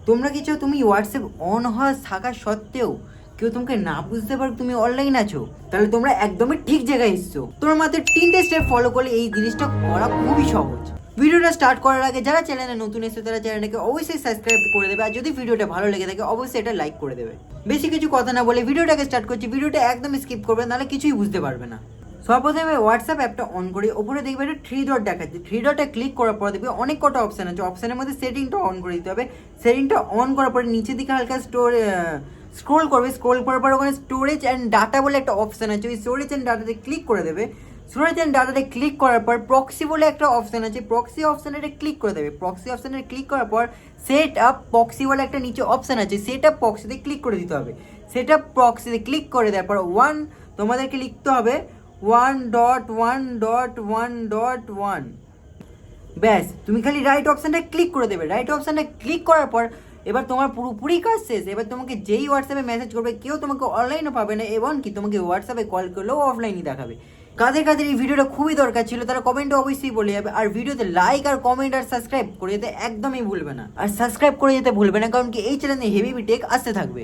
তোমরা কি চাও তুমি হোয়াটসঅ্যাপ অন হওয়া থাকা সত্ত্বেও কেউ তোমাকে না বুঝতে পারো তুমি অনলাইন আছো? তাহলে তোমরা একদমই ঠিক জায়গায় এসছো। তোমরা মাত্র 3টে স্টেপ ফলো করলে এই জিনিসটা করা খুবই সহজ। ভিডিওটা স্টার্ট করার আগে যারা চ্যানেলে নতুন এসেছে তারা চ্যানেলটাকে অবশ্যই সাবস্ক্রাইব করে দেবে, আর যদি ভিডিওটা ভালো লেগে থাকে অবশ্যই এটা লাইক করে দেবে। বেশি কিছু কথা না বলে ভিডিওটাকে স্টার্ট করছি। ভিডিওটা একদম স্কিপ করবে, নাহলে কিছুই বুঝতে পারবে না। সর্বপ্রথমে হোয়াটসঅ্যাপ অ্যাপটা অন করি। ওপরে দেখবে একটা 3 ডট দেখাচ্ছে। 3 ডটে ক্লিক করার পর দেখবে অনেক কটা অপশান আছে। অপশানের মধ্যে সেটিংটা অন করে দিতে হবে। সেটিংটা অন করার পরে নিচের দিকে হালকা স্ক্রোল করবে। স্ক্রোল করার পর ওখানে স্টোরেজ অ্যান্ড ডাটা বলে একটা অপশান আছে। ওই স্টোরেজ অ্যান্ড ডাটাতে ক্লিক করে দেবে। স্টোরেজ অ্যান্ড ডাটাতে ক্লিক করার পর প্রক্সি বলে একটা অপশান আছে। প্রক্সি অপশানে ক্লিক করে দেবে। প্রক্সি অপশানে ক্লিক করার পর সেট আপ প্রক্সি বলে একটা নিচে অপশান আছে। সেট আপ প্রক্সিতে ক্লিক করে দিতে হবে। সেট আপ প্রক্সিতে ক্লিক করে দেওয়ার পর তোমাদেরকে লিখতে হবে 1.1.1.1। ব্যাস, তুমি খালি রাইট অপশানটা ক্লিক করে দেবে। রাইট অপশানটা ক্লিক করার পর এবার তোমার পুরোপুরি কাজ শেষ। এবার তোমাকে যেই হোয়াটসঅ্যাপে মেসেজ করবে কেউ তোমাকে অনলাইনও পাবে না, এবং কি তোমাকে হোয়াটসঅ্যাপে কল করলেও অফলাইনই দেখাবে। কাদের কাদের এই ভিডিওটা খুবই দরকার ছিল তারা কমেন্টে অবশ্যই বলে যাবে। আর ভিডিওতে লাইক আর কমেন্ট আর সাবস্ক্রাইব করে যেতে একদমই ভুলবে না। আর সাবস্ক্রাইব করে যেতে ভুলবে না, কারণ কি এই চ্যানেলে হেভি টেক আসতে থাকবে।